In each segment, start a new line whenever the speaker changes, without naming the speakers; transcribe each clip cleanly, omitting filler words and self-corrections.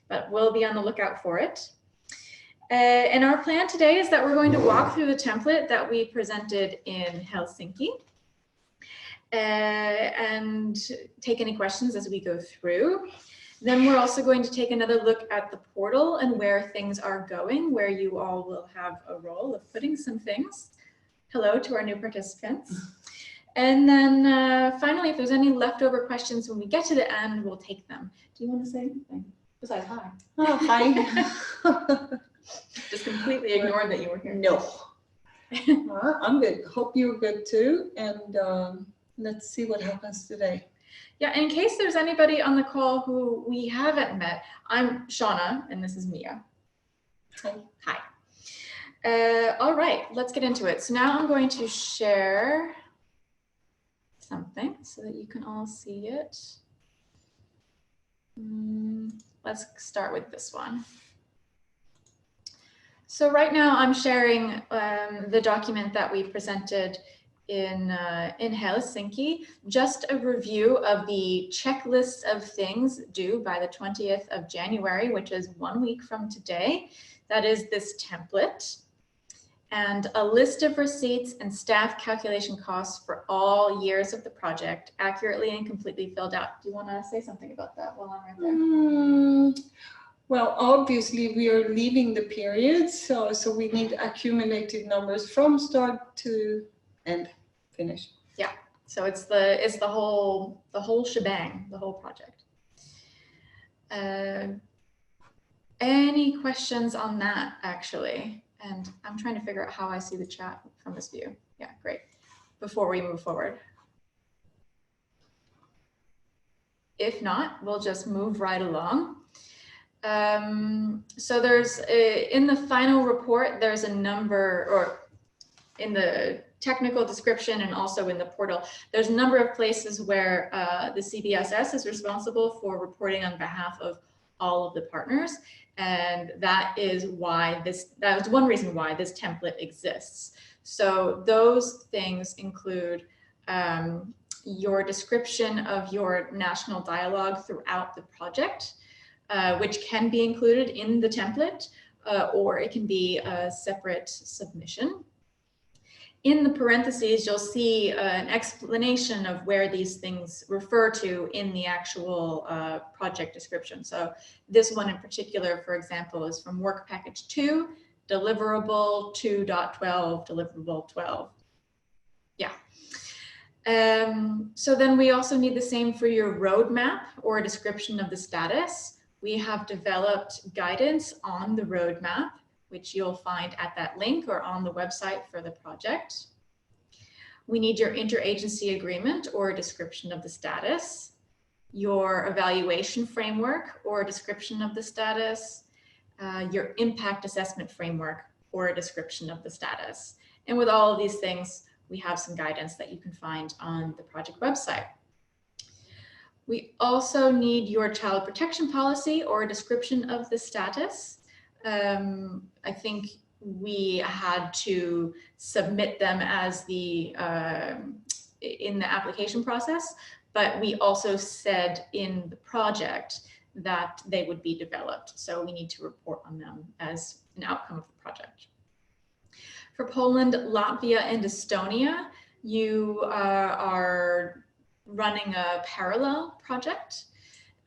but we'll be on the lookout for it. And our plan today is that we're going to walk through the template that we presented in Helsinki and take any questions as we go through. Then we're also going to take another look at the portal and where things are going, where you all will have a role of putting some things. Hello to our new participants. And then finally, if there's any leftover questions when we get to the end, we'll take them. Do you want to say anything besides hi?
Oh, hi.
Just completely ignored that you were here.
No. I'm good. Hope you're good too. And let's see what happens today.
Yeah, in case there's anybody on the call who we haven't met, I'm Shauna and this is Mia.
Hi.
Hi. All right, let's get into it. So now I'm going to share something so that you can all see it. Let's start with this one. So right now I'm sharing the document that we presented in Helsinki, just a review of the checklist of things due by the 20th of January, which is 1 week from today. That is this template, and a list of receipts and staff calculation costs for all years of the project, accurately and completely filled out. Do you want to say something about that while I'm right there?
Well, obviously we are leaving the period, so we need accumulated numbers from start to end, finish.
Yeah, so it's the whole shebang, the whole project. Any questions on that actually? And I'm trying to figure out how I see the chat from this view. Yeah, great. Before we move forward. If not, we'll just move right along. So there's in the final report, there's a number, or in the technical description and also in the portal, there's a number of places where the CBSS is responsible for reporting on behalf of all of the partners. And that is why that was one reason why this template exists. So those things include your description of your national dialogue throughout the project, which can be included in the template, or it can be a separate submission. In the parentheses, you'll see an explanation of where these things refer to in the actual project description. So this one in particular, for example, is from Work Package 2, Deliverable 2.12, Deliverable 12. Yeah. So then we also need the same for your roadmap or a description of the status. We have developed guidance on the roadmap, which you'll find at that link or on the website for the project. We need your interagency agreement or a description of the status, your evaluation framework or a description of the status, your impact assessment framework or a description of the status. And with all of these things, we have some guidance that you can find on the project website. We also need your child protection policy or a description of the status. I think we had to submit them as in the application process, but we also said in the project that they would be developed. So we need to report on them as an outcome of the project. For Poland, Latvia, and Estonia, you are running a parallel project.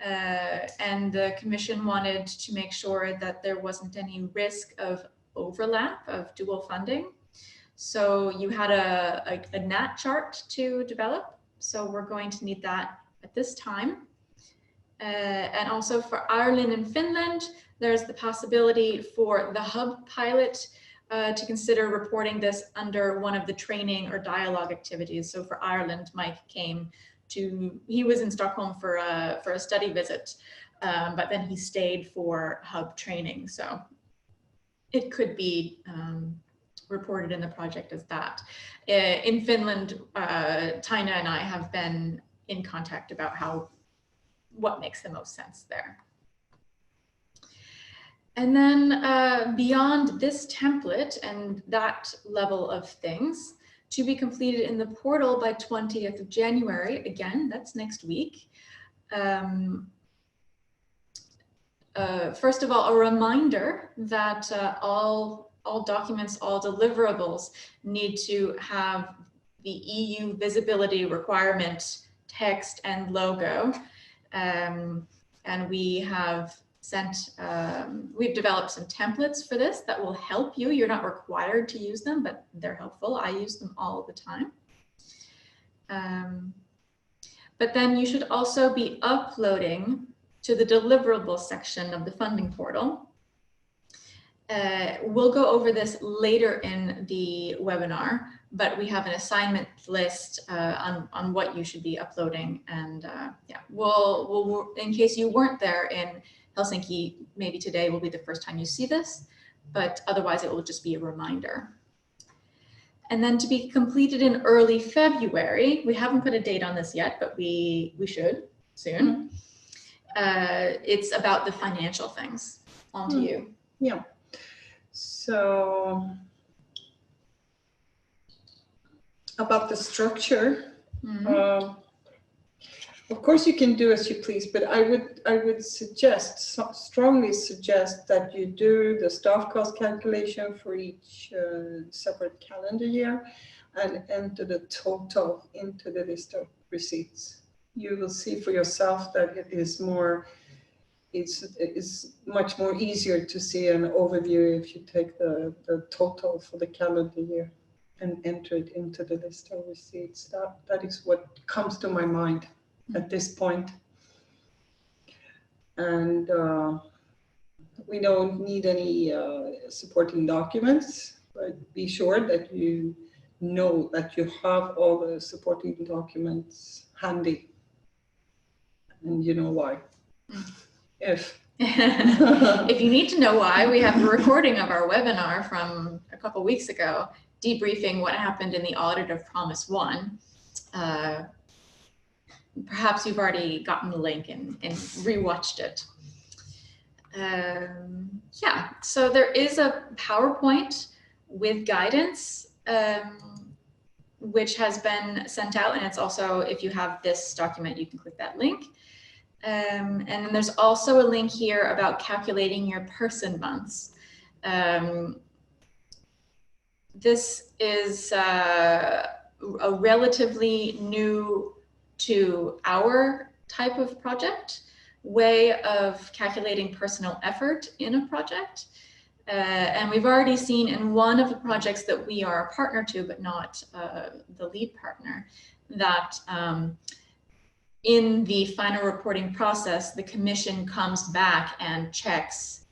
And the Commission wanted to make sure that there wasn't any risk of overlap of dual funding. So you had a NAT chart to develop. So we're going to need that at this time. And also for Ireland and Finland, there's the possibility for the hub pilot to consider reporting this under one of the training or dialogue activities. So for Ireland, Mike he was in Stockholm for a study visit, but then he stayed for hub training. So it could be reported in the project as that. In Finland, Taina and I have been in contact about what makes the most sense there. And then beyond this template and that level of things, to be completed in the portal by 20th of January, again, that's next week. first of all, a reminder that all documents, all deliverables need to have the EU visibility requirement text and logo. And we have we've developed some templates for this that will help you. You're not required to use them, but they're helpful. I use them all the time. But then you should also be uploading to the deliverable section of the funding portal. We'll go over this later in the webinar, but we have an assignment list on what you should be uploading. And yeah, we'll, in case you weren't there in Helsinki, maybe today will be the first time you see this, but otherwise it will just be a reminder. And then to be completed in early February, we haven't put a date on this yet, but we should soon. It's about the financial things. On to you.
Yeah. So about the structure, of course you can do as you please, but I would suggest, strongly suggest, that you do the staff cost calculation for each separate calendar year and enter the total into the list of receipts. You will see for yourself that it is more, it's much more easier to see an overview if you take the total for the calendar year and enter it into the list of receipts. That is what comes to my mind at this point. And we don't need any supporting documents, but be sure that you know that you have all the supporting documents handy. And you know why. If
you need to know why, we have a recording of our webinar from a couple weeks ago, debriefing what happened in the audit of Promise One. Perhaps you've already gotten the link and rewatched it. Yeah, so there is a PowerPoint with guidance, which has been sent out, and it's also, if you have this document, you can click that link. And then there's also a link here about calculating your person months. This is a relatively new to our type of project way of calculating personal effort in a project. And we've already seen in one of the projects that we are a partner to, but not the lead partner, that in the final reporting process, the commission comes back and checks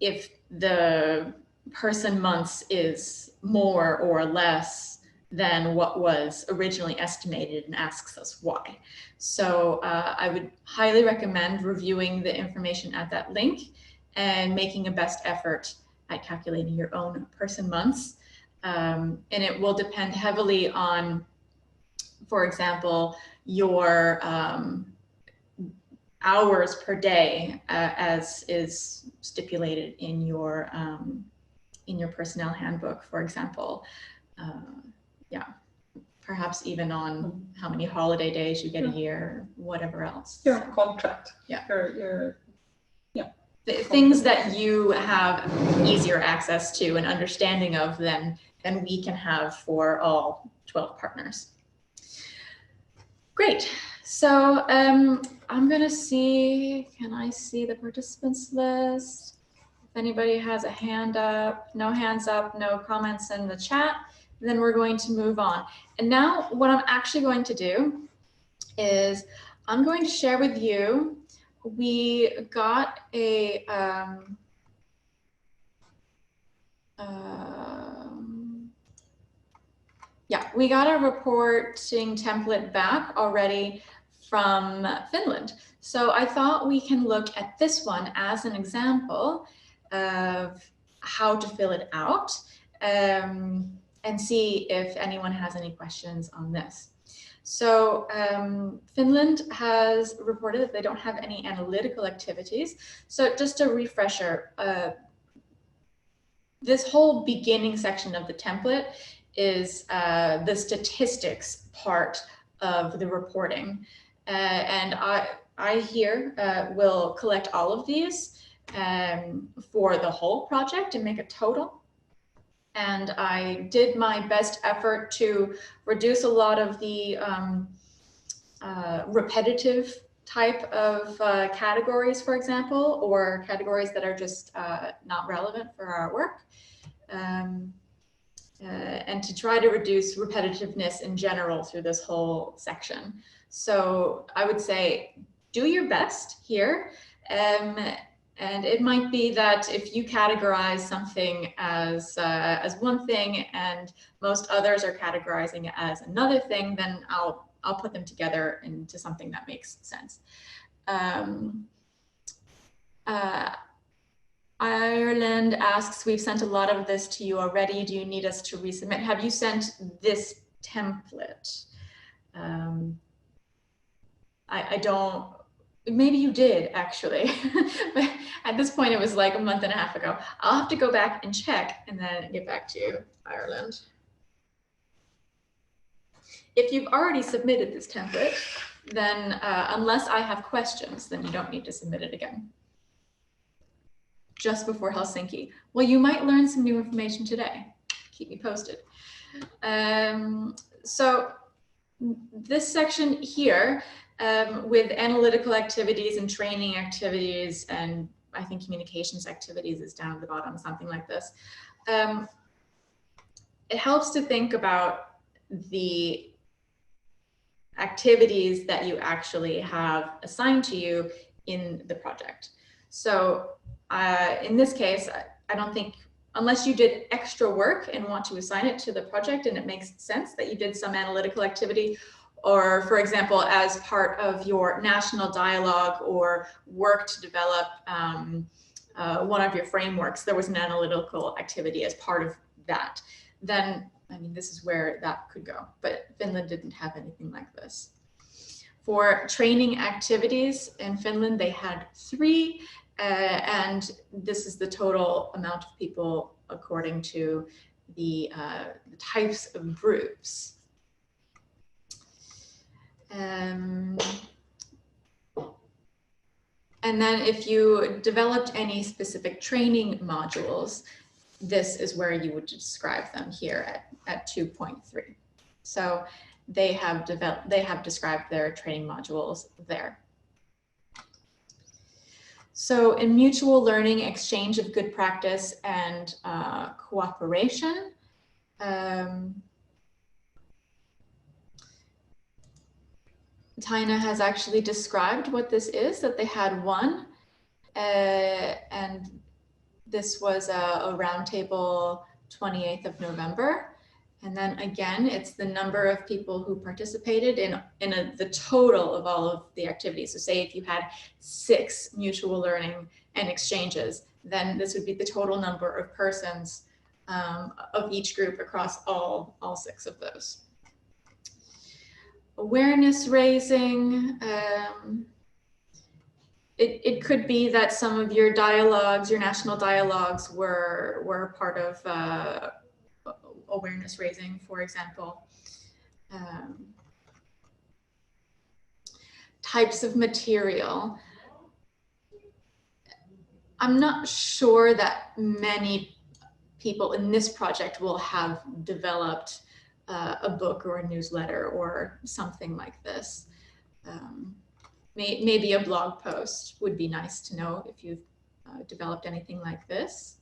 if the person months is more or less than what was originally estimated and asks us why. So I would highly recommend reviewing the information at that link and making a best effort at calculating your own person months. And it will depend heavily on, for example, your hours per day as is stipulated in your personnel handbook, for example. Yeah, perhaps even on how many holiday days you get a year, whatever else.
Your contract.
Yeah.
Yeah.
The things that you have easier access to and understanding of than we can have for all 12 partners. Great. So I'm gonna see, can I see the participants list? If anybody has a hand up, no hands up, no comments in the chat, then we're going to move on. And now what I'm actually going to do is I'm going to share with you, we got a, we got a reporting template back already from Finland. So I thought we can look at this one as an example of how to fill it out. And see if anyone has any questions on this. So Finland has reported that they don't have any analytical activities. So just a refresher, this whole beginning section of the template is the statistics part of the reporting. And I here will collect all of these for the whole project and make a total. And I did my best effort to reduce a lot of the repetitive type of categories, for example, or categories that are just not relevant for our work. And to try to reduce repetitiveness in general through this whole section. So I would say, do your best here. And it might be that if you categorize something as one thing and most others are categorizing it as another thing, then I'll put them together into something that makes sense. Ireland asks, we've sent a lot of this to you already. Do you need us to resubmit? Have you sent this template? I don't, maybe you did actually, but at this point it was like a month and a half ago. I'll have to go back and check and then get back to you, Ireland. If you've already submitted this template, then unless I have questions, then you don't need to submit it again. Just before Helsinki. Well, you might learn some new information today. Keep me posted. So this section here, with analytical activities and training activities, and I think communications activities is down at the bottom, something like this. It helps to think about the activities that you actually have assigned to you in the project. So in this case, I don't think, unless you did extra work and want to assign it to the project and it makes sense that you did some analytical activity, or for example, as part of your national dialogue or work to develop one of your frameworks, there was an analytical activity as part of that, then, I mean, this is where that could go, but Finland didn't have anything like this. For training activities in Finland, they had 3, and this is the total amount of people according to the types of groups. And then if you developed any specific training modules, this is where you would describe them here at 2.3. So they have described their training modules there. So in mutual learning, exchange of good practice and cooperation, Tina has actually described what this is, that they had one, and this was a roundtable 28th of November. And then again, it's the number of people who participated in the total of all of the activities. So say if you had 6 mutual learning and exchanges, then this would be the total number of persons of each group across all 6 of those. Awareness raising. It could be that some of your dialogues, your national dialogues were part of awareness raising, for example. Types of material. I'm not sure that many people in this project will have developed a book or a newsletter or something like this. Maybe a blog post would be nice to know if you've developed anything like this.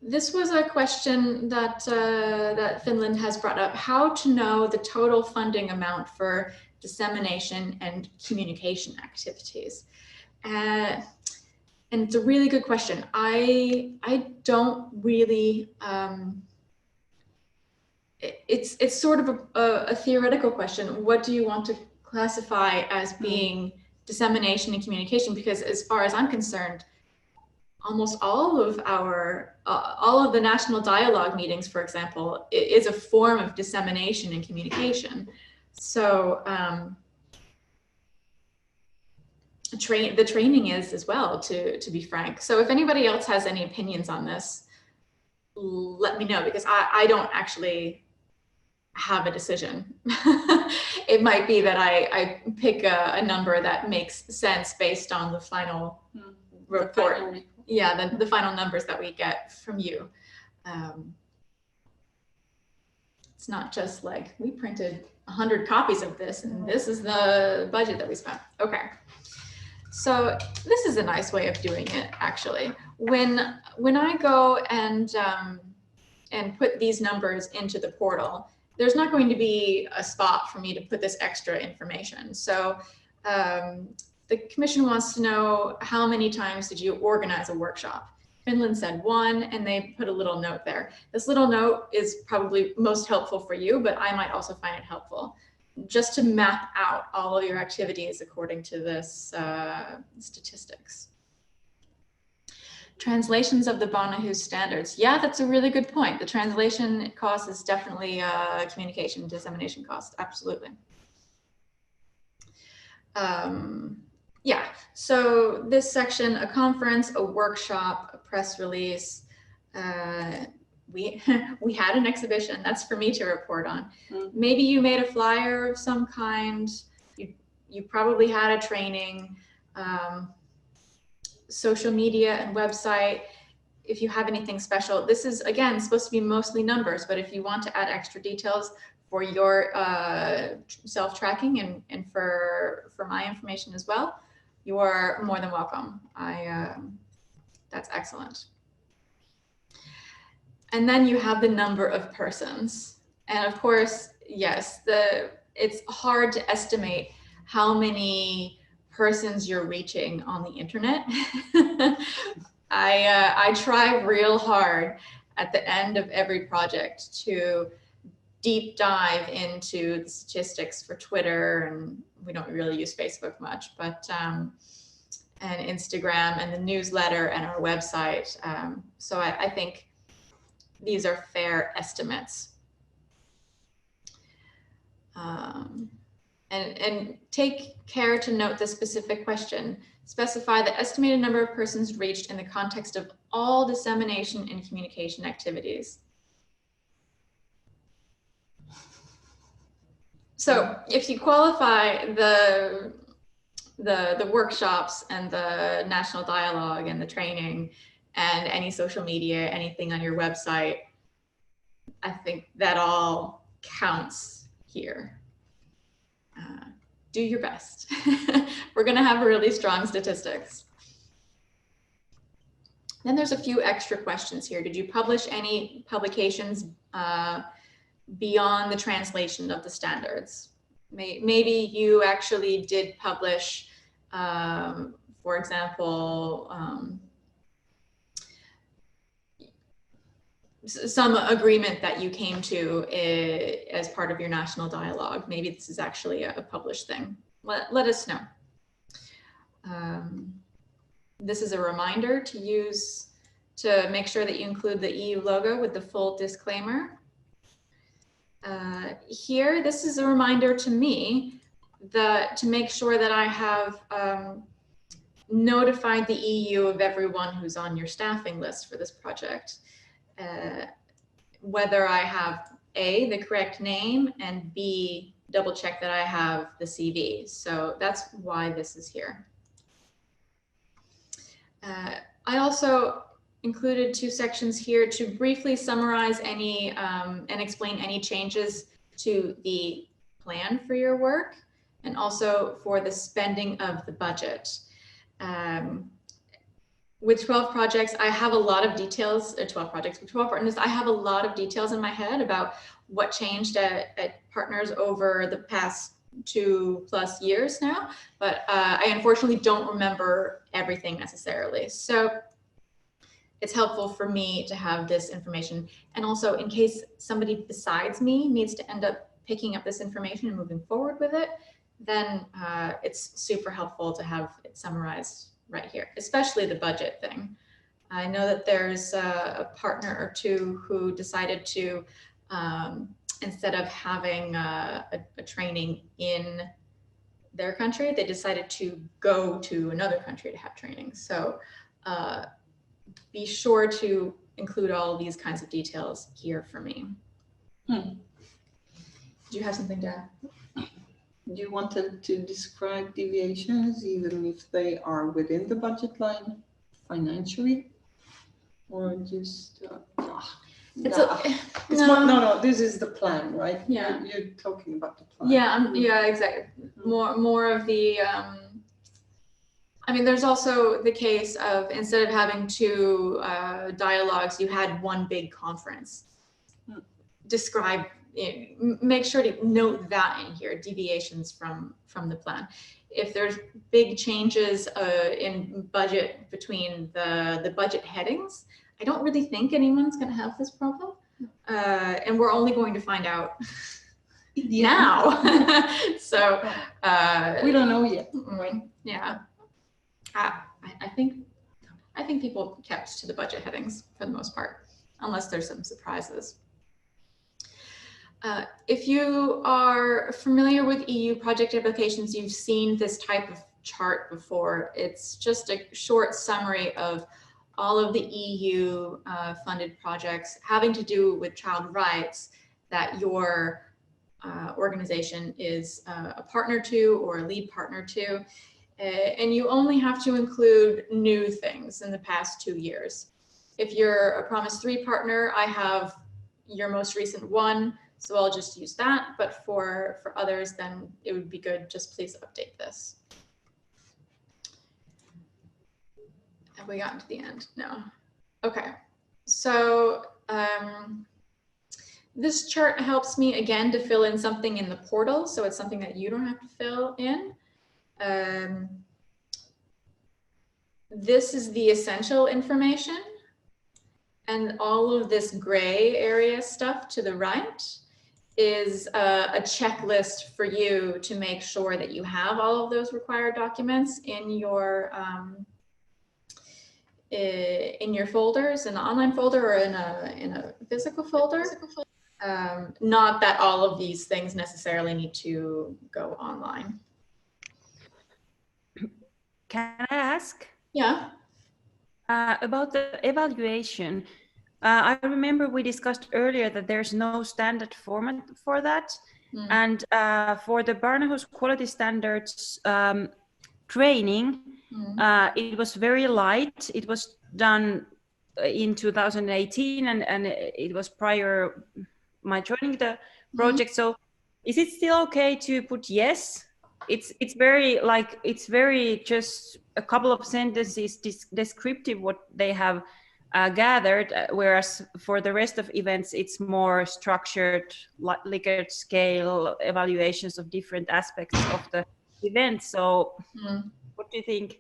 This was a question that, that Finland has brought up, how to know the total funding amount for dissemination and communication activities. And it's a really good question. I don't really, it's sort of a theoretical question. What do you want to classify as being dissemination and communication? Because as far as I'm concerned, almost all of the national dialogue meetings, for example, is a form of dissemination and communication. So the training is as well, to be frank. So if anybody else has any opinions on this, let me know, because I don't actually have a decision. It might be that I pick a number that makes sense based on the final report. Yeah, the final numbers that we get from you. It's not just like we printed 100 copies of this and this is the budget that we spent. Okay. So this is a nice way of doing it, actually. When I go and put these numbers into the portal, there's not going to be a spot for me to put this extra information. So the commission wants to know, how many times did you organize a workshop? Finland said 1, and they put a little note there. This little note is probably most helpful for you, but I might also find it helpful just to map out all of your activities according to this statistics. Translations of the Bonnehus standards. Yeah, that's a really good point. The translation cost is definitely a communication dissemination cost, absolutely. Yeah, so this section, a conference, a workshop, a press release, we had an exhibition. That's for me to report on. Maybe you made a flyer of some kind. You probably had a training, social media and website. If you have anything special, this is again supposed to be mostly numbers, but if you want to add extra details for your self-tracking and for my information as well, you are more than welcome. That's excellent. And then you have the number of persons. And of course, yes, it's hard to estimate how many persons you're reaching on the internet. I try real hard at the end of every project to deep dive into the statistics for Twitter, and we don't really use Facebook much, but and Instagram and the newsletter and our website. So I think these are fair estimates. And take care to note the specific question. Specify the estimated number of persons reached in the context of all dissemination and communication activities. So if you qualify the workshops and the national dialogue and the training and any social media, anything on your website, I think that all counts here. Do your best. We're gonna have really strong statistics. Then there's a few extra questions here. Did you publish any publications beyond the translation of the standards? Maybe you actually did publish, for example, some agreement that you came to as part of your national dialogue. Maybe this is actually a published thing. Let us know. This is a reminder to make sure that you include the EU logo with the full disclaimer. Here, this is a reminder to me to make sure that I have notified the EU of everyone who's on your staffing list for this project. Whether I have A, the correct name, and B, double check that I have the CV. So that's why this is here. I also included 2 sections here to briefly summarize any and explain any changes to the plan for your work and also for the spending of the budget. With 12 projects, I have a lot of details, 12 projects with 12 partners, I have a lot of details in my head about what changed at partners over the past 2+ years now, but I unfortunately don't remember everything necessarily. So it's helpful for me to have this information. And also in case somebody besides me needs to end up picking up this information and moving forward with it, then it's super helpful to have it summarized right here, especially the budget thing. I know that there's a partner or 2 who decided to, instead of having a training in their country, they decided to go to another country to have training. So be sure to include all of these kinds of details here for me. Do you have something to add?
Do you want them to describe deviations, even if they are within the budget line financially? Or just,
It's
nah. It's
no.
no, this is the plan, right?
Yeah.
You're talking about the plan.
Yeah, yeah, exactly. More of the, I mean, there's also the case of instead of having two dialogues, you had one big conference. Describe, make sure to note that in here, deviations from the plan. If there's big changes in budget between the budget headings, I don't really think anyone's going to have this problem. And we're only going to find out now. So
we don't know yet.
Yeah. I think people kept to the budget headings for the most part, unless there's some surprises. If you are familiar with EU project applications, you've seen this type of chart before. It's just a short summary of all of the EU funded projects having to do with child rights that your organization is a partner to or a lead partner to. And you only have to include new things in the past 2 years. If you're a Promise 3 partner, I have your most recent one, so I'll just use that. But for others, then it would be good, just please update this. Have we gotten to the end? No. Okay, so this chart helps me again to fill in something in the portal, so it's something that you don't have to fill in. This is the essential information, and all of this gray area stuff to the right is a checklist for you to make sure that you have all of those required documents in your folders, in the online folder or in a physical folder. Not that all of these things necessarily need to go online.
Can I ask?
Yeah.
About the evaluation. I remember we discussed earlier that there's no standard format for that. And for the Barnahus quality standards training, it was very light. It was done in 2018 and it was prior my joining the project. So is it still okay to put yes? It's very just a couple of sentences descriptive what they have gathered, whereas for the rest of events it's more structured, Likert scale evaluations of different aspects of the event. So what do you think?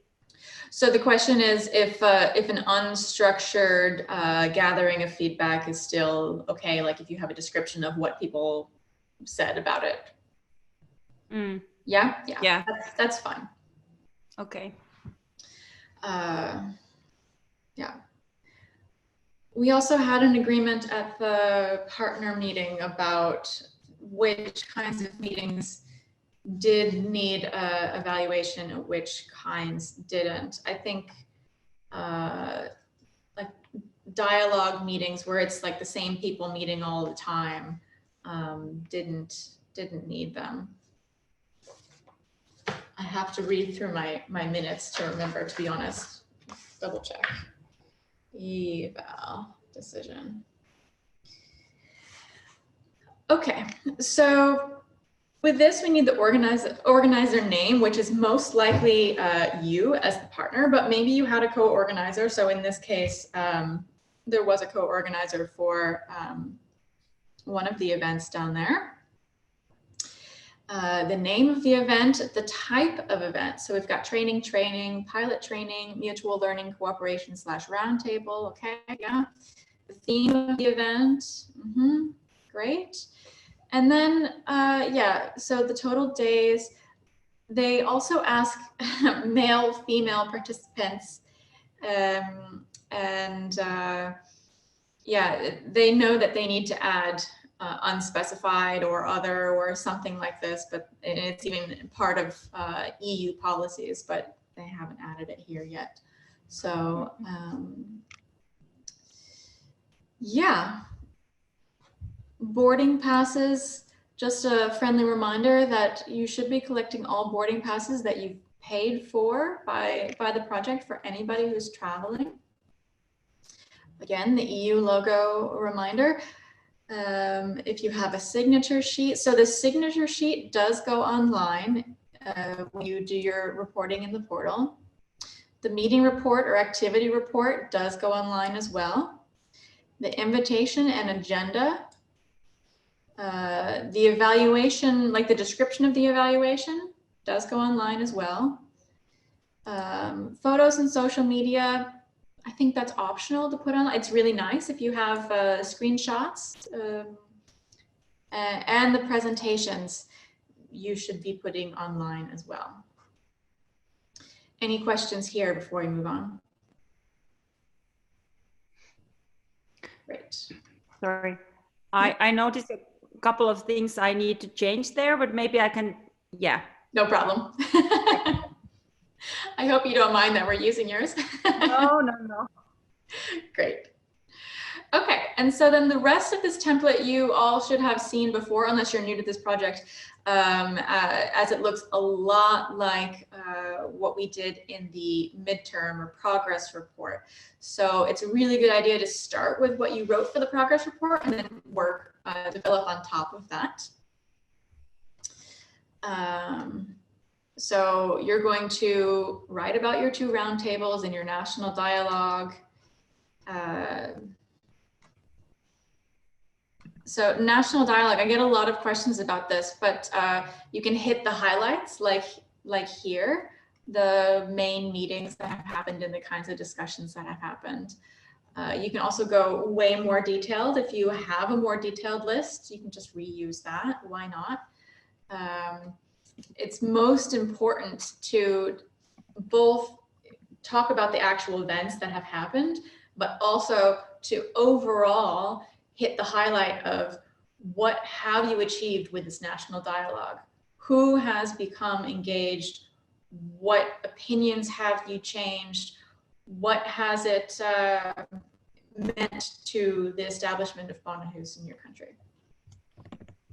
So the question is if an unstructured gathering of feedback is still okay, like if you have a description of what people said about it. Yeah. That's fine.
Okay.
Yeah. We also had an agreement at the partner meeting about which kinds of meetings did need evaluation and which kinds didn't. I think like dialogue meetings where it's like the same people meeting all the time didn't need them. I have to read through my minutes to remember, to be honest. Double check. Eval decision. Okay, so with this, we need the organizer name, which is most likely you as the partner, but maybe you had a co-organizer. So in this case, there was a co-organizer for one of the events down there. The name of the event, the type of event. So we've got training, pilot training, mutual learning, cooperation / roundtable. Okay, yeah. The theme of the event. Great. And then, yeah, so the total days. They also ask male, female participants. Yeah, they know that they need to add unspecified or other or something like this, but it's even part of EU policies, but they haven't added it here yet. So yeah, boarding passes, just a friendly reminder that you should be collecting all boarding passes that you've paid for by the project for anybody who's traveling. Again, the EU logo reminder. If you have a signature sheet, so the signature sheet does go online when you do your reporting in the portal. The meeting report or activity report does go online as well. The invitation and agenda, the evaluation, like the description of the evaluation, does go online as well. Photos and social media, I think that's optional to put on. It's really nice if you have screenshots and the presentations you should be putting online as well. Any questions here before we move on? Great.
Sorry, I noticed a couple of things I need to change there, but maybe I can, yeah.
No problem. I hope you don't mind that we're using yours.
No.
Great. Okay, and so then the rest of this template you all should have seen before, unless you're new to this project, as it looks a lot like what we did in the midterm or progress report. So it's a really good idea to start with what you wrote for the progress report and then work, develop on top of that. So you're going to write about your 2 roundtables and your national dialogue. So national dialogue, I get a lot of questions about this, but you can hit the highlights like here, the main meetings that have happened and the kinds of discussions that have happened. You can also go way more detailed. If you have a more detailed list, you can just reuse that. Why not? It's most important to both talk about the actual events that have happened, but also to overall hit the highlight of what have you achieved with this national dialogue? Who has become engaged? What opinions have you changed? What has it meant to the establishment of Barnehus in your country?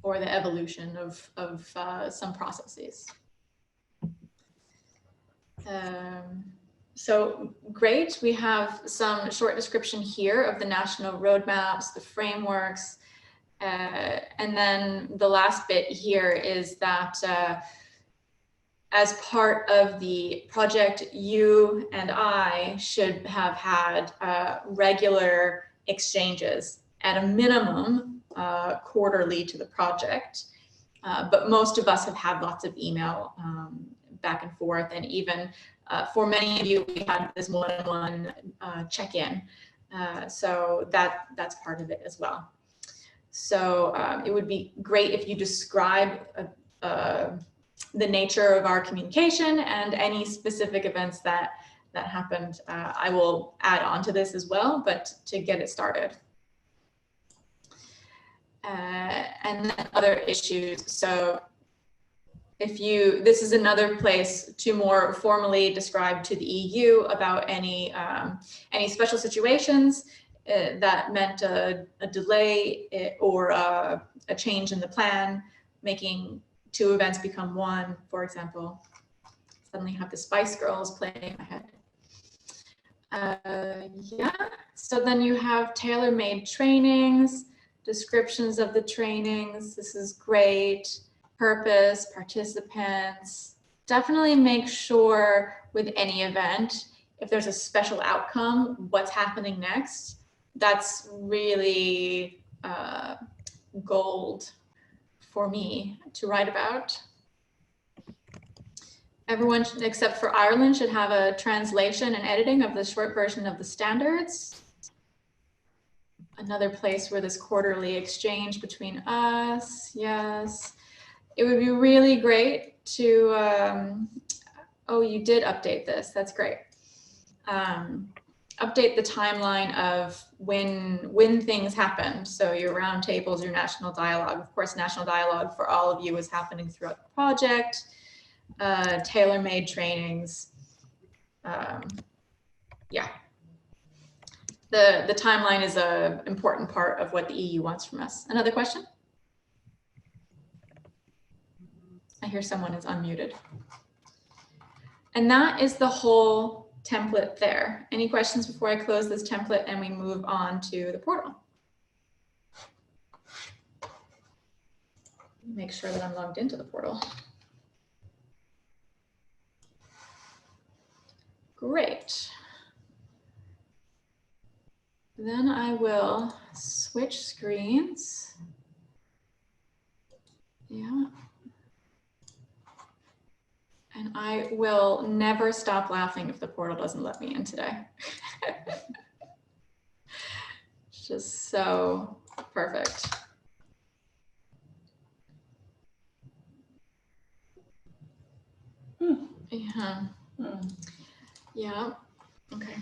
Or the evolution of some processes. So great, we have some short description here of the national roadmaps, the frameworks, and then the last bit here is that as part of the project, you and I should have had regular exchanges at a minimum quarterly to the project, but most of us have had lots of email back and forth, and even for many of you, we had this one-on-one check-in, so that's part of it as well. So it would be great if you describe the nature of our communication and any specific events that happened. I will add on to this as well, but to get it started. And then other issues. So this is another place to more formally describe to the EU about any special situations that meant a delay or a change in the plan, making 2 events become 1, for example. Suddenly have the Spice Girls playing in my head. Yeah, so then you have tailor-made trainings, descriptions of the trainings. This is great. Purpose, participants. Definitely make sure with any event, if there's a special outcome, what's happening next. That's really gold for me to write about. Everyone, except for Ireland, should have a translation and editing of the short version of the standards. Another place where this quarterly exchange between us, yes. It would be really great to, oh, you did update this, that's great. Update the timeline of when things happened. So your roundtables, your national dialogue. Of course, national dialogue for all of you is happening throughout the project. Tailor-made trainings. Yeah. The timeline is an important part of what the EU wants from us. Another question? hear someone is unmuted. And that is the whole template there. Any questions before I close this template and we move on to the portal? Make sure that I'm logged into the portal. Great. Then I will switch screens. Yeah. And I will never stop laughing if the portal doesn't let me in today. It's just so perfect. Yeah. Yeah. Okay.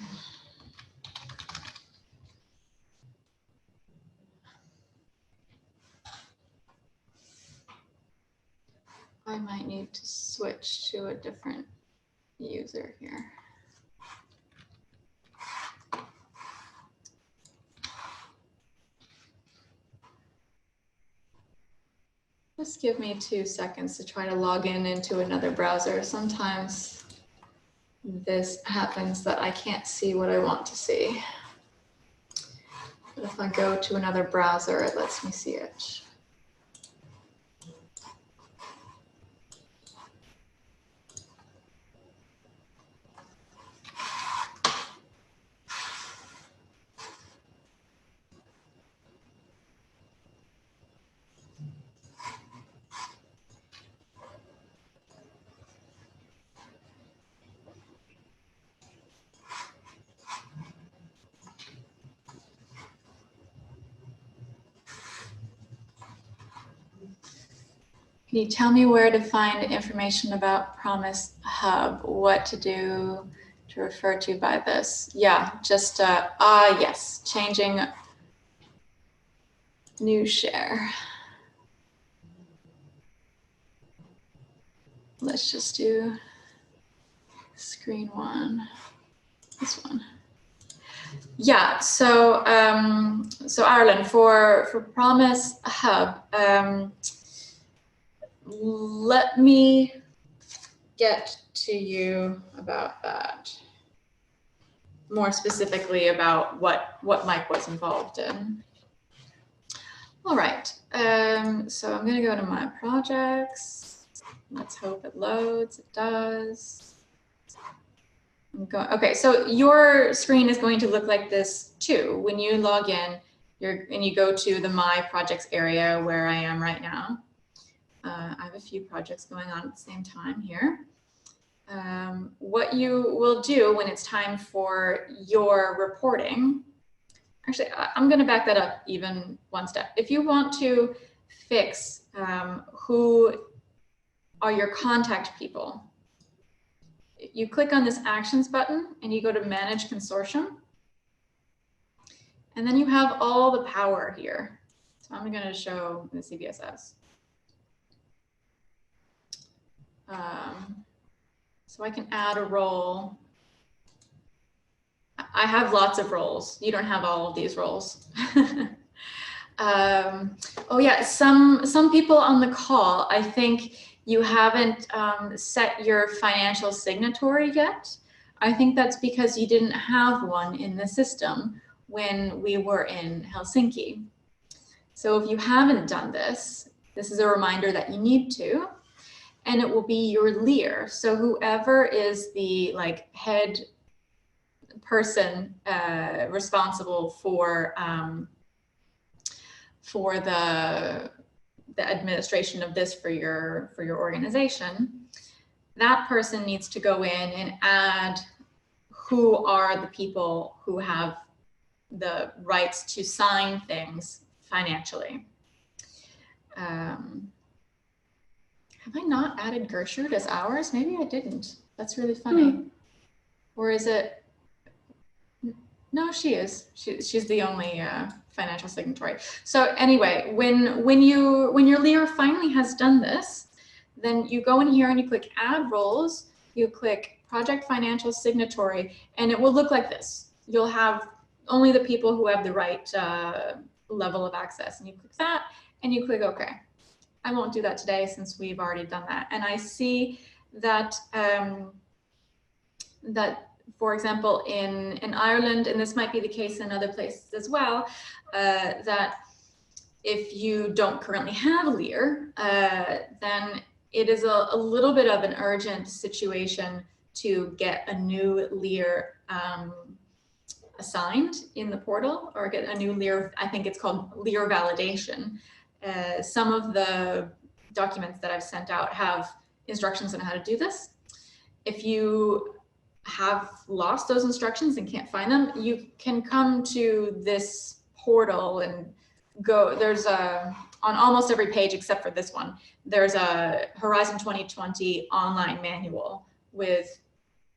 I might need to switch to a different user here. Just give me 2 seconds to try to log in into another browser. Sometimes this happens that I can't see what I want to see. But if I go to another browser, it lets me see it. Can you tell me where to find information about Promise Hub? What to do to refer to by this? Yeah, just, yes, changing new share. Let's just do screen 1, this one. Yeah, so, so Ireland, for Promise Hub, let me get to you about that. More specifically about what Mike was involved in. All right, so I'm gonna go to my projects. Let's hope it loads, it does. Okay, so your screen is going to look like this too. When you log in, and you go to the My Projects area where I am right now. I have a few projects going on at the same time here. What you will do when it's time for your reporting, actually, I'm going to back that up even one step. If you want to fix who are your contact people, you click on this Actions button and you go to Manage Consortium. And then you have all the power here. So I'm going to show the CVSS. So I can add a role. I have lots of roles. You don't have all of these roles. Oh yeah, some people on the call, I think you haven't set your financial signatory yet. I think that's because you didn't have one in the system when we were in Helsinki. So if you haven't done this, this is a reminder that you need to. And it will be your Lear. So whoever is the head person responsible for the administration of this for your organization, that person needs to go in and add who are the people who have the rights to sign things financially. Have I not added Gertrude as ours? Maybe I didn't. That's really funny. Or is it? No, she is. She's the only financial signatory. So anyway, when your Lear finally has done this, then you go in here and you click Add Roles. You click Project Financial Signatory, and it will look like this. You'll have only the people who have the right level of access, and you click that, and you click OK. I won't do that today since we've already done that. And I see that, for example, in Ireland, and this might be the case in other places as well, that if you don't currently have a LEAR, then it is a little bit of an urgent situation to get a new LEAR assigned in the portal, or get a new LEAR, I think it's called LEAR validation. Some of the documents that I've sent out have instructions on how to do this. If you have lost those instructions and can't find them, you can come to this portal and go, there's a, on almost every page except for this one, there's a Horizon 2020 online manual with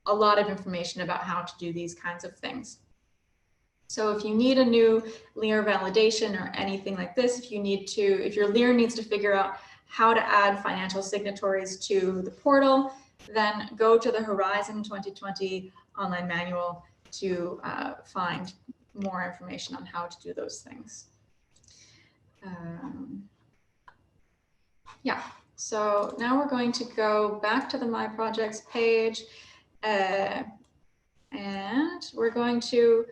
a lot of information about how to do these kinds of things. So if you need a new LEAR validation or anything like this, if your LEAR needs to figure out how to add financial signatories to the portal, then go to the Horizon 2020 online manual to find more information on how to do those things. Yeah, so now we're going to go back to the My Projects page, and we're going to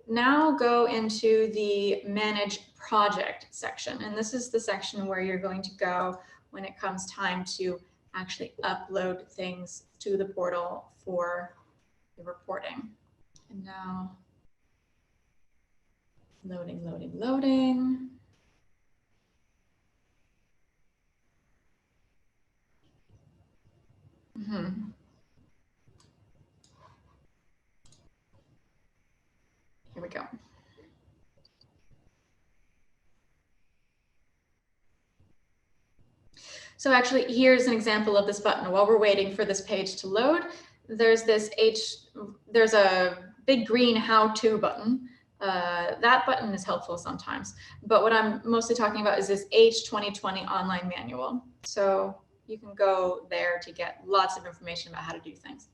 now go into the Manage Project section. And this is the section where you're going to go when it comes time to actually upload things to the portal for the reporting. And now, loading, loading, loading. Here we go. So actually, here's an example of this button. While we're waiting for this page to load, there's there's a big green how-to button. That button is helpful sometimes, but what I'm mostly talking about is this H2020 online manual. So you can go there to get lots of information about how to do things.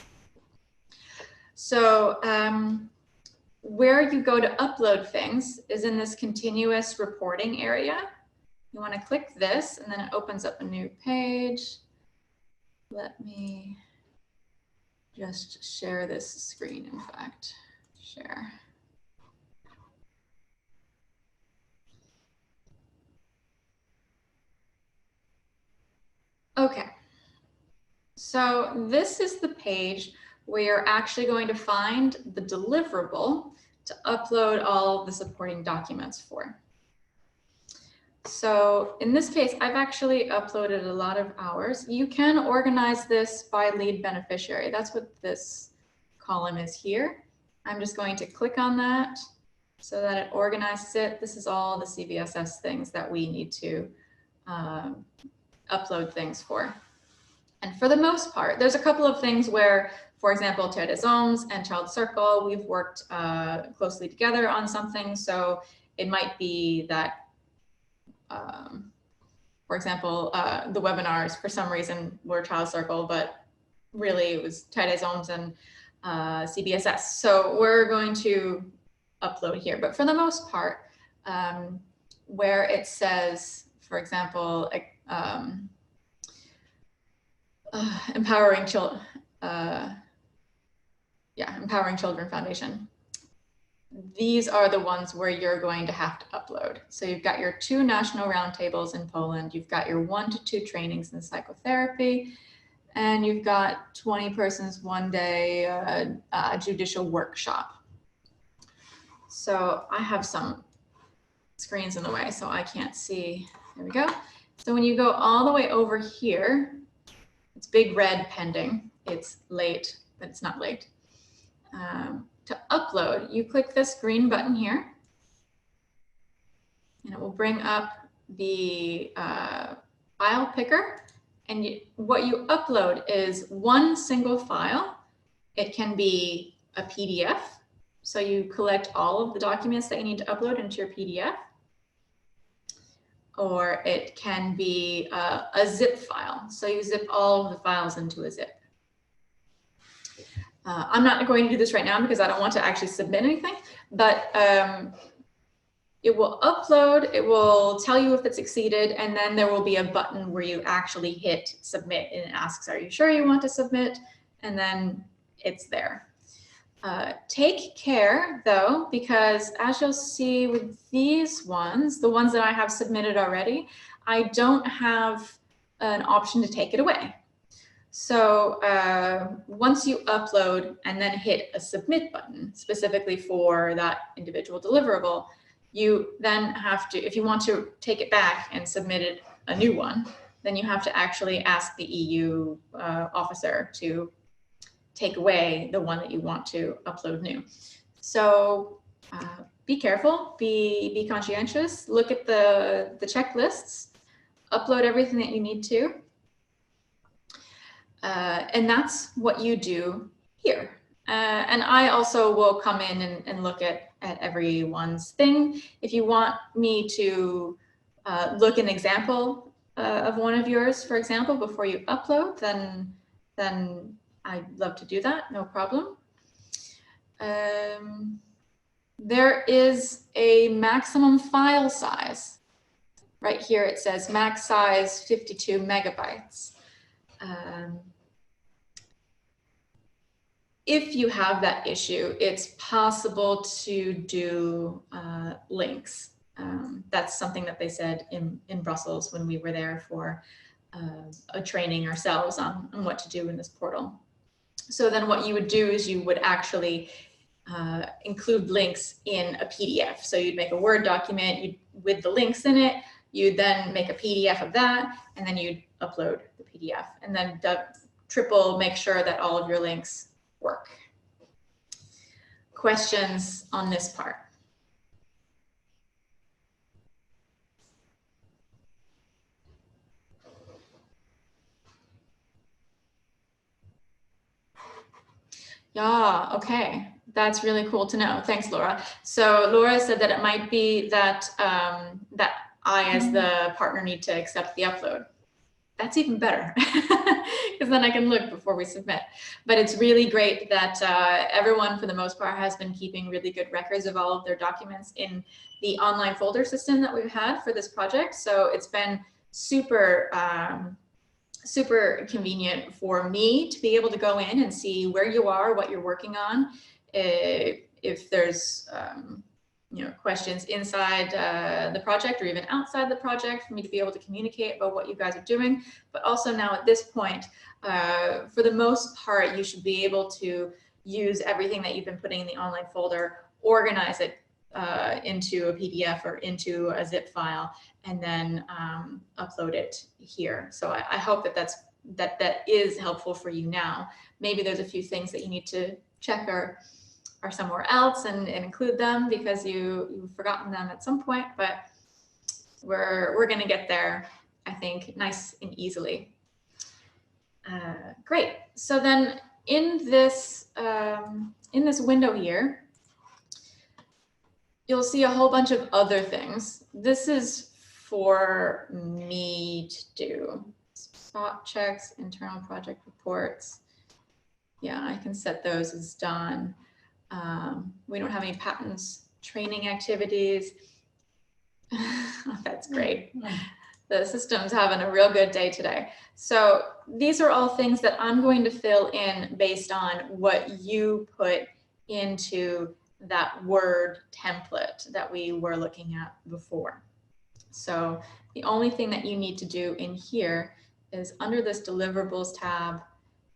So where you go to upload things is in this continuous reporting area. You want to click this, and then it opens up a new page. Let me just share this screen, in fact. Share. Okay. So this is the page where you're actually going to find the deliverable to upload all of the supporting documents for. So in this case, I've actually uploaded a lot of hours. You can organize this by lead beneficiary. That's what this column is here. I'm just going to click on that so that it organizes it. This is all the CVSS things that we need to upload things for. And for the most part, there's a couple of things where, for example, Terres Hommes and Child Circle, we've worked closely together on something. So it might be that, for example, the webinars for some reason were Child Circle, but really it was Terres Hommes and CBSS. So we're going to upload here. But for the most part, where it says, for example, Empowering Children Foundation. These are the ones where you're going to have to upload. So you've got your 2 national roundtables in Poland, you've got your 1 to 2 trainings in psychotherapy, and you've got 20 persons 1 day judicial workshop. So I have some screens in the way, so I can't see. There we go. So when you go all the way over here, it's big red pending. It's late, but it's not late. To upload, you click this green button here, and it will bring up the file picker. And what you upload is one single file. It can be a PDF. So you collect all of the documents that you need to upload into your PDF. Or it can be a zip file. So you zip all of the files into a zip. I'm not going to do this right now because I don't want to actually submit anything, but it will upload, it will tell you if it's succeeded, and then there will be a button where you actually hit submit, and it asks, are you sure you want to submit? And then it's there. Take care though, because as you'll see with these ones, the ones that I have submitted already, I don't have an option to take it away. So once you upload and then hit a submit button specifically for that individual deliverable, you then have to, if you want to take it back and submit it a new one, then you have to actually ask the EU officer to take away the one that you want to upload new. So be careful, be conscientious, look at the checklists, upload everything that you need to. And that's what you do here. And I also will come in and look at everyone's thing. If you want me to look an example of one of yours, for example, before you upload, then I'd love to do that, no problem. There is a maximum file size. Right here it says max size 52 megabytes. If you have that issue, it's possible to do links. That's something that they said in Brussels when we were there for a training ourselves on what to do in this portal. So then what you would do is you would actually include links in a PDF. So you'd make a Word document with the links in it, you'd then make a PDF of that, and then you'd upload the PDF, and then triple make sure that all of your links work. Questions on this part? Yeah, okay. That's really cool to know. Thanks, Laura. So Laura said that it might be that that I, as the partner, need to accept the upload. That's even better, because then I can look before we submit. But it's really great that everyone, for the most part, has been keeping really good records of all of their documents in the online folder system that we've had for this project. So it's been super super convenient for me to be able to go in and see where you are, what you're working on, if there's you know, questions inside the project or even outside the project, for me to be able to communicate about what you guys are doing. But also now at this point, for the most part, you should be able to use everything that you've been putting in the online folder, organize it into a PDF or into a zip file, and then upload it here. So I hope that that is helpful for you now. Maybe there's a few things that you need to check are somewhere else and include them because you've forgotten them at some point, but we're gonna get there, I think, nice and easily. Great. So then in this window here, you'll see a whole bunch of other things. This is for me to do. Spot checks, internal project reports. Yeah, I can set those as done. We don't have any patents training activities. That's great. The system's having a real good day today. So these are all things that I'm going to fill in based on what you put into that Word template that we were looking at before. So the only thing that you need to do in here is under this deliverables tab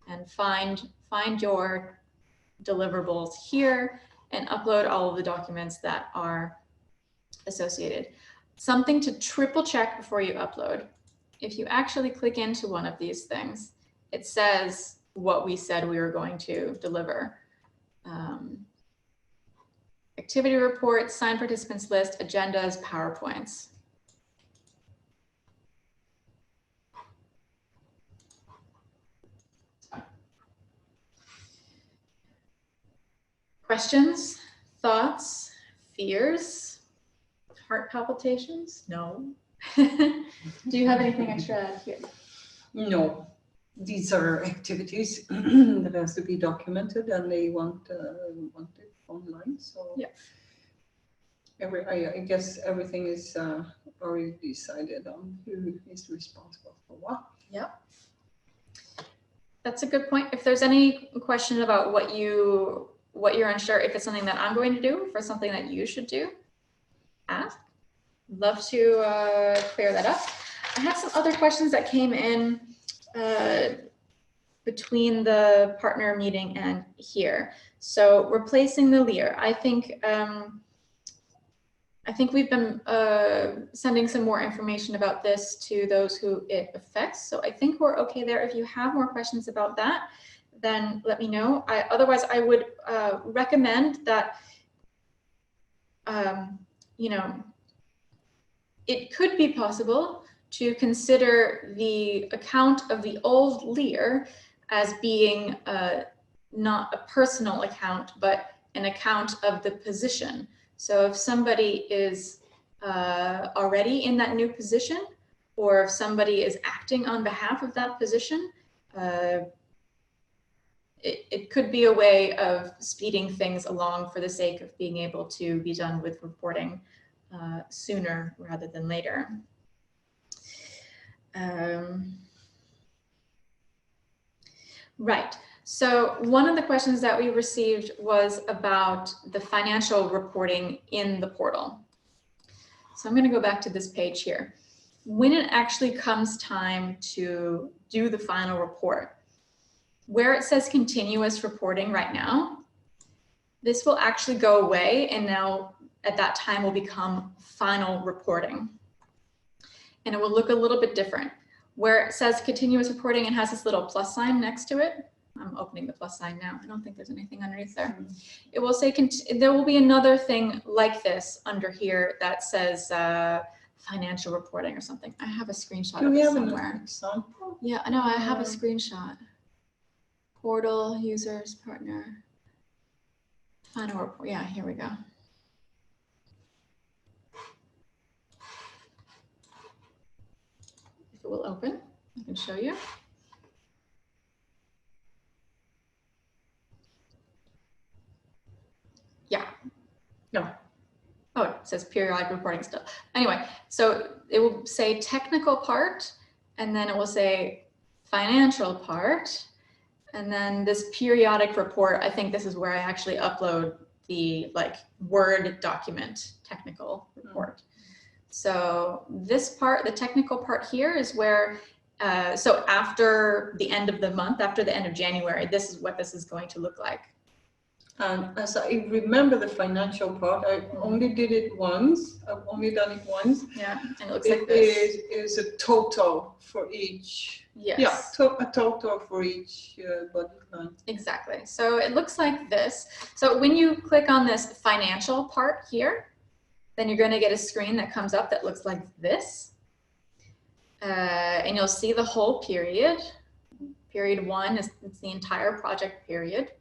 and find your deliverables here and upload all of the documents that are associated. Something to triple check before you upload. If you actually click into one of these things, it says what we said we were going to deliver. Activity reports, signed participants list, agendas, PowerPoints. Questions, thoughts, fears, heart palpitations? No. Do you have anything extra here?
No, these are activities that has to be documented and they want it online. So
yeah.
I guess everything is already decided on who is responsible for what.
That's a good point. If there's any question about what you're unsure, if it's something that I'm going to do, for something that you should do, ask. Love to clear that up. I have some other questions that came in between the partner meeting and here. So replacing the LEAR, I think we've been sending some more information about this to those who it affects. So I think we're okay there. If you have more questions about that, then let me know. Otherwise, I would recommend that, you know, it could be possible to consider the account of the old LEAR as being not a personal account, but an account of the position. So if somebody is already in that new position, or if somebody is acting on behalf of that position, it could be a way of speeding things along for the sake of being able to be done with reporting sooner rather than later. Right. So one of the questions that we received was about the financial reporting in the portal. So I'm going to go back to this page here. When it actually comes time to do the final report, where it says continuous reporting right now, this will actually go away, and now at that time will become final reporting. And it will look a little bit different. Where it says continuous reporting and has this little plus sign next to it, I'm opening the plus sign now. I don't think there's anything underneath there. It will say, there will be another thing like this under here that says financial reporting or something. I have a screenshot of it somewhere.
An example?
Yeah, I know, I have a screenshot. Portal, users, partner, final report. Yeah, here we go. If it will open, I can show you. Yeah. No. Oh, it says periodic reporting still. Anyway, so it will say technical part, and then it will say financial part, and then this periodic report. I think this is where I actually upload the Word document technical report. So this part, the technical part here, is where, so after the end of the month, after the end of January, this is what this is going to look like.
And as I remember the financial part, I only did it once. I've only done it once.
Yeah, and it looks like this.
It is a total for each.
Yes.
Yeah, a total for each budget line.
Exactly. So it looks like this. So when you click on this financial part here, then you're going to get a screen that comes up that looks like this. And you'll see the whole period. Period 1 is the entire project period.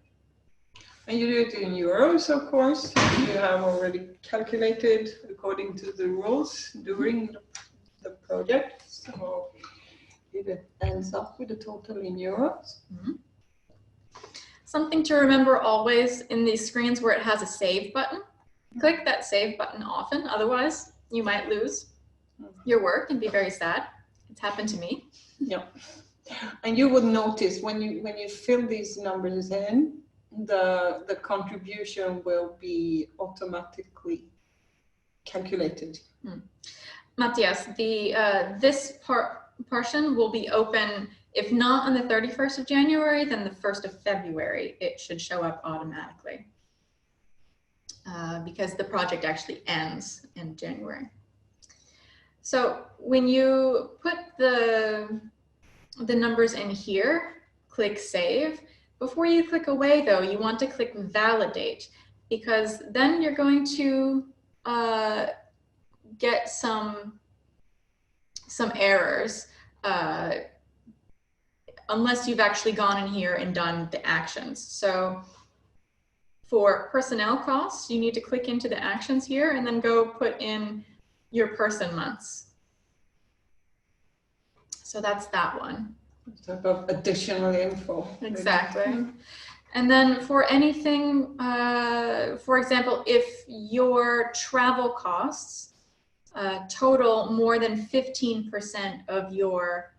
And you do it in euros, of course. You have already calculated according to the rules during the project. So it ends up with a total in euros.
Mm-hmm. Something to remember always in these screens where it has a save button. Click that save button often, otherwise you might lose your work and be very sad. It's happened to me.
Yeah. And you would notice when you fill these numbers in, the contribution will be automatically calculated.
Matthias, this portion will be open, if not on the 31st of January, then the 1st of February. It should show up automatically because the project actually ends in January. So when you put the numbers in here, click Save. Before you click away though, you want to click Validate, because then you're going to get some errors unless you've actually gone in here and done the actions. So for personnel costs, you need to click into the actions here and then go put in your person months. So that's that one.
Type of additional info.
Exactly. And then for anything for example, if your travel costs total more than 15% of your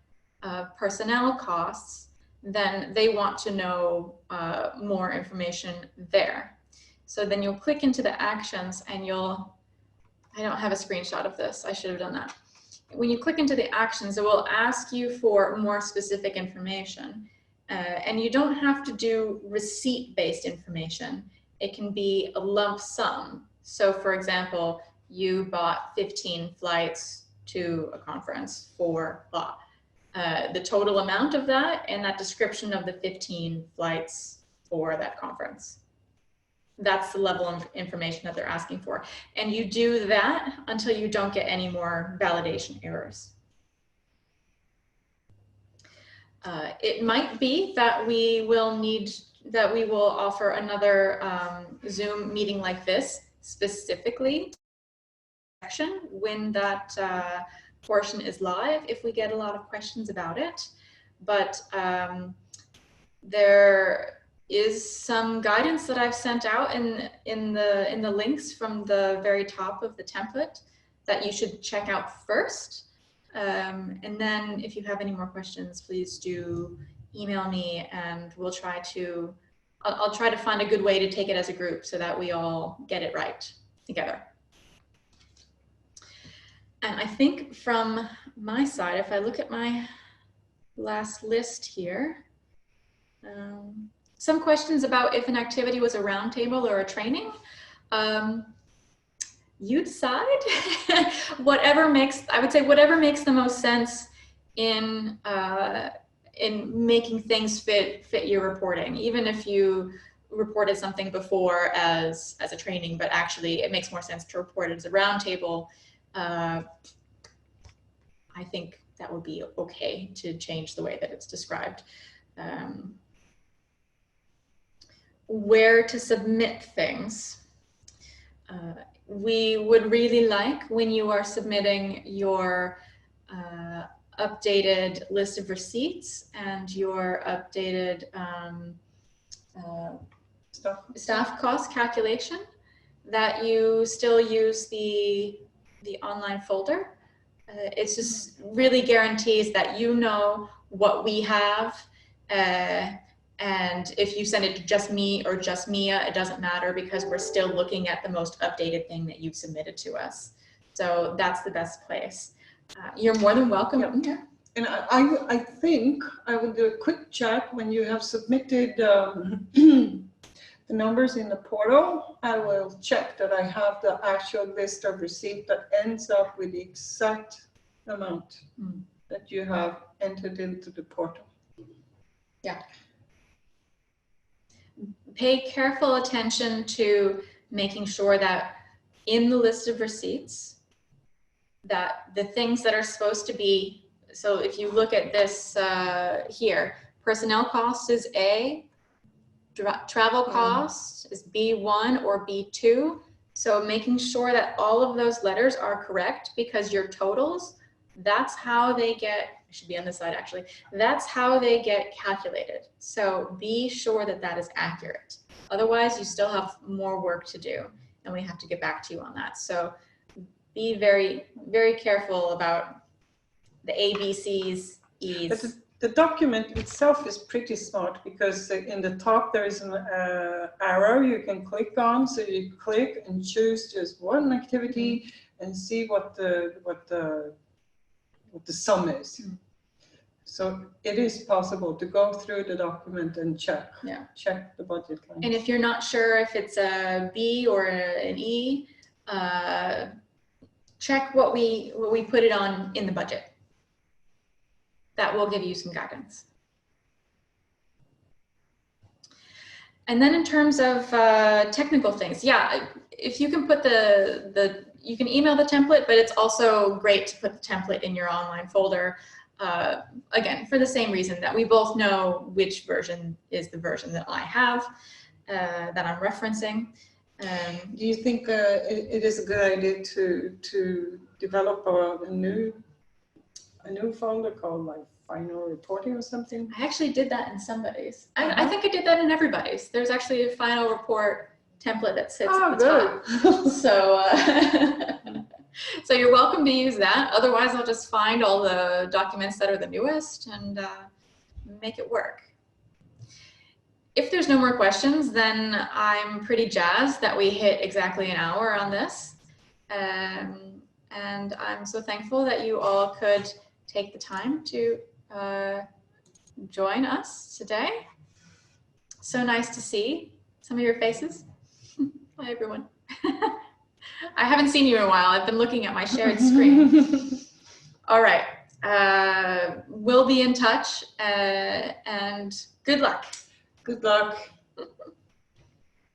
personnel costs, then they want to know more information there. So then you'll click into the actions and I don't have a screenshot of this, I should have done that. When you click into the actions, it will ask you for more specific information. And you don't have to do receipt-based information. It can be a lump sum. So for example, you bought 15 flights to a conference for blah. The total amount of that and that description of the 15 flights for that conference. That's the level of information that they're asking for. And you do that until you don't get any more validation errors. It might be that we will offer another Zoom meeting like this specifically when that portion is live, if we get a lot of questions about it. But there is some guidance that I've sent out in the links from the very top of the template that you should check out first. And then if you have any more questions, please do email me and we'll try to, I'll try to find a good way to take it as a group so that we all get it right together. And I think from my side, if I look at my last list here, some questions about if an activity was a roundtable or a training. You decide. Whatever makes, I would say, whatever makes the most sense in making things fit your reporting. Even if you reported something before as a training, but actually it makes more sense to report it as a roundtable. I think that would be okay to change the way that it's described. Where to submit things. We would really like when you are submitting your updated list of receipts and your updated staff cost calculation, that you still use the online folder. It just really guarantees that you know what we have. And if you send it to just me or just Mia, it doesn't matter because we're still looking at the most updated thing that you've submitted to us. So that's the best place. You're more than welcome.
Yeah. And I think I will do a quick check when you have submitted the numbers in the portal. I will check that I have the actual list of receipt that ends up with the exact amount that you have entered into the portal.
Yeah. Pay careful attention to making sure that in the list of receipts, that the things that are supposed to be, so if you look at this here, personnel cost is A, travel cost is B1 or B2. So making sure that all of those letters are correct, because your totals, that's how they get, I should be on this side actually, that's how they get calculated. So be sure that that is accurate. Otherwise, you still have more work to do and we have to get back to you on that. So be very, very careful about the A, B, C's, E's.
But the document itself is pretty smart because in the top there is an arrow you can click on. So you click and choose just one activity and see what the sum is. So it is possible to go through the document and check the budget line.
And if you're not sure if it's a B or an E, check what we put it on in the budget. That will give you some guidance. And then in terms of technical things, yeah, if you can put you can email the template, but it's also great to put the template in your online folder. Again, for the same reason that we both know which version is the version that I have, that I'm referencing.
Do you think it is a good idea to develop a new folder called like final reporting or something?
I actually did that in somebody's. I think I did that in everybody's. There's actually a final report template that sits
Oh,
at the top.
good.
So, so you're welcome to use that. Otherwise, I'll just find all the documents that are the newest and make it work. If there's no more questions, then I'm pretty jazzed that we hit exactly an hour on this. And I'm so thankful that you all could take the time to join us today. So nice to see some of your faces. Hi, everyone. I haven't seen you in a while. I've been looking at my shared screen. All right. We'll be in touch and good luck.
Good luck.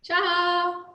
Ciao.